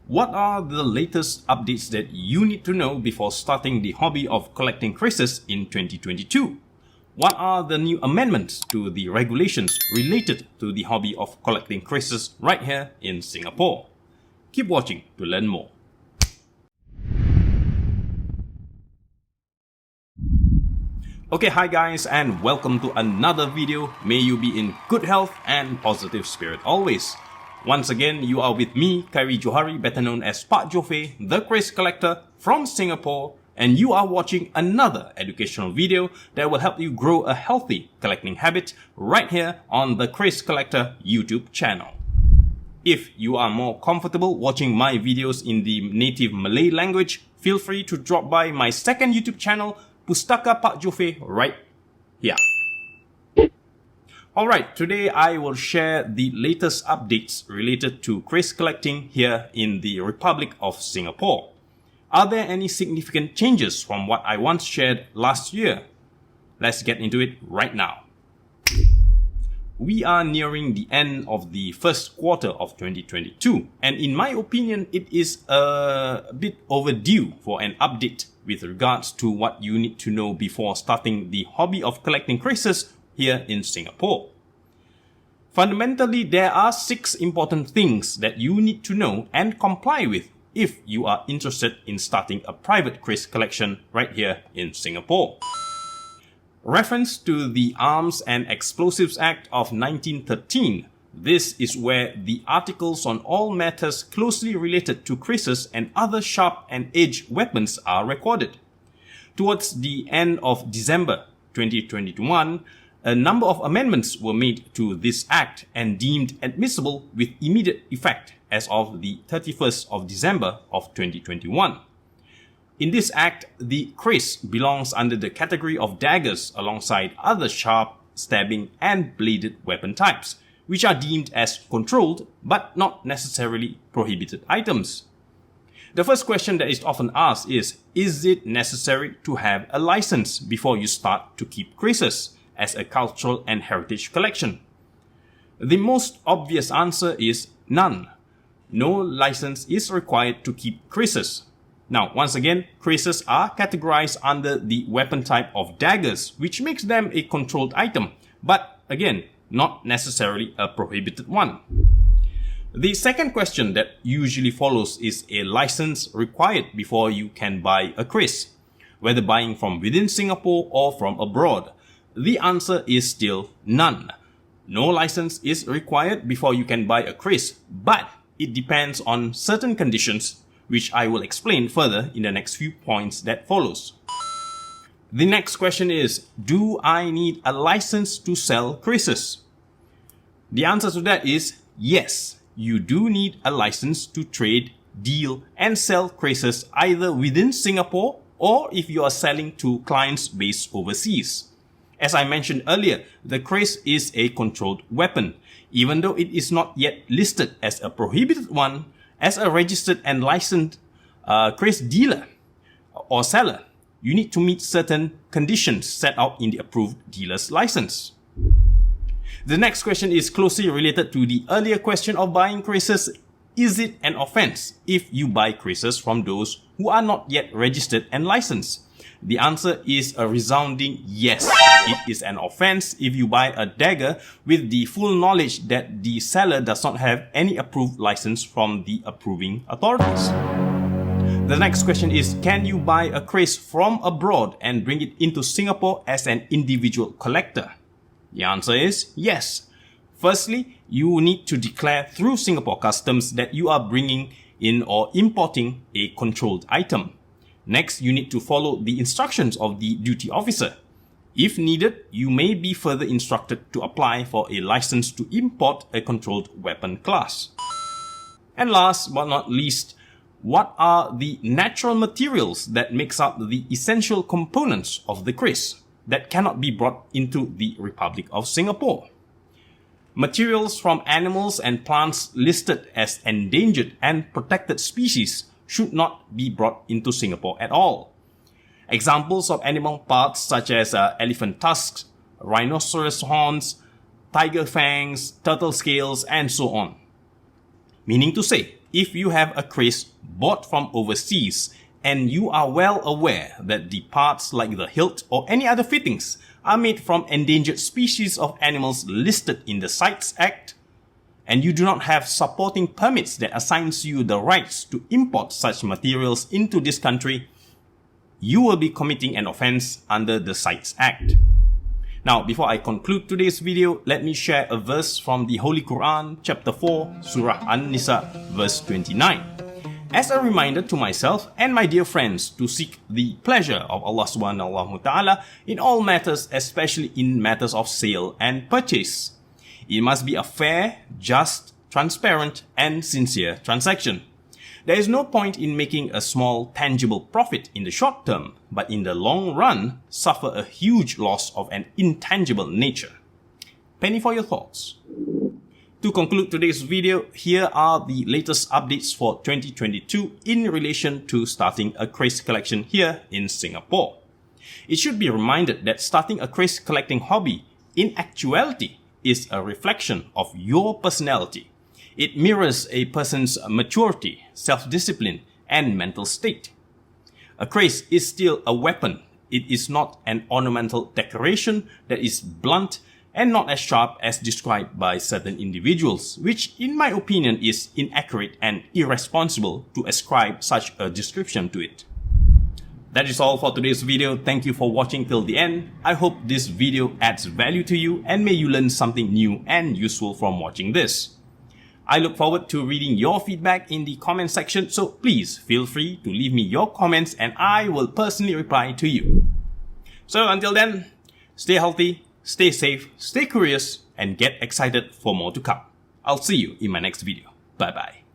What are the latest updates that you need to know before starting the hobby of collecting krises in 2022? What are the new amendments to the regulations related to the hobby of collecting krises right here in Singapore? Keep watching to learn more. Okay, hi guys, and welcome to another video. May you be in good health and positive spirit always. Once again, you are with me, Keris, better known as Pak Jofe, the Kris Collector from Singapore, and you are watching another educational video that will help you grow a healthy collecting habit right here on the Kris Collector YouTube channel. If you are more comfortable watching my videos in the native Malay language, feel free to drop by my second YouTube channel, Pusaka Pak Jofe, right here. Alright, today I will share the latest updates related to kris collecting here in the Republic of Singapore. Are there any significant changes from what I once shared last year? Let's get into it right now. We are nearing the end of the first quarter of 2022, and in my opinion, it is a bit overdue for an update with regards to what you need to know before starting the hobby of collecting krises here in Singapore. Fundamentally, there are 6 important things that you need to know and comply with if you are interested in starting a private kris collection right here in Singapore. Reference to the Arms and Explosives Act of 1913. This is where the articles on all matters closely related to krises and other sharp and edged weapons are recorded. Towards the end of December 2021, a number of amendments were made to this act and deemed admissible with immediate effect as of the 31st of December of 2021. In this act, the kris belongs under the category of daggers alongside other sharp, stabbing and bladed weapon types, which are deemed as controlled but not necessarily prohibited items. The first question that is often asked is it necessary to have a license before you start to keep krises as a cultural and heritage collection? The most obvious answer is none. No license is required to keep krises. Now, once again, krises are categorized under the weapon type of daggers, which makes them a controlled item, but again, not necessarily a prohibited one. The second question that usually follows is a license required before you can buy a kris, whether buying from within Singapore or from abroad. The answer is still none. No license is required before you can buy a kris, but it depends on certain conditions, which I will explain further in the next few points that follows. The next question is, do I need a license to sell krises? The answer to that is yes, you do need a license to trade, deal and sell krises either within Singapore or if you are selling to clients based overseas. As I mentioned earlier, the kris is a controlled weapon. Even though it is not yet listed as a prohibited one, as a registered and licensed kris dealer or seller, you need to meet certain conditions set out in the approved dealer's license. The next question is closely related to the earlier question of buying krises. Is it an offense if you buy krises from those who are not yet registered and licensed? The answer is a resounding yes. It is an offense if you buy a dagger with the full knowledge that the seller does not have any approved license from the approving authorities. The next question is, can you buy a kris from abroad and bring it into Singapore as an individual collector? The answer is yes. Firstly, you need to declare through Singapore Customs that you are bringing in or importing a controlled item. Next, you need to follow the instructions of the duty officer. If needed, you may be further instructed to apply for a license to import a controlled weapon class. And last but not least, what are the natural materials that makes up the essential components of the kris that cannot be brought into the Republic of Singapore? Materials from animals and plants listed as endangered and protected species should not be brought into Singapore at all. Examples of animal parts such as elephant tusks, rhinoceros horns, tiger fangs, turtle scales, and so on. Meaning to say, if you have a Keris bought from overseas and you are well aware that the parts like the hilt or any other fittings are made from endangered species of animals listed in the CITES Act, and you do not have supporting permits that assigns you the rights to import such materials into this country, you will be committing an offense under the CITES Act. Now, before I conclude today's video, let me share a verse from the Holy Quran, chapter 4, Surah An-Nisa, verse 29. As a reminder to myself and my dear friends to seek the pleasure of Allah subhanahu wa ta'ala in all matters, especially in matters of sale and purchase. It must be a fair, just, transparent, and sincere transaction. There is no point in making a small, tangible profit in the short term, but in the long run, suffer a huge loss of an intangible nature. Penny for your thoughts. To conclude today's video, here are the latest updates for 2022 in relation to starting a Keris collection here in Singapore. It should be reminded that starting a Keris collecting hobby, in actuality, is a reflection of your personality. It mirrors a person's maturity, self-discipline, and mental state. A Keris is still a weapon. It is not an ornamental decoration that is blunt and not as sharp as described by certain individuals, which in my opinion is inaccurate and irresponsible to ascribe such a description to it. That is all for today's video. Thank you for watching till the end. I hope this video adds value to you and may you learn something new and useful from watching this. I look forward to reading your feedback in the comment section, so please feel free to leave me your comments and I will personally reply to you. So until then, stay healthy, stay safe, stay curious, and get excited for more to come. I'll see you in my next video. Bye bye.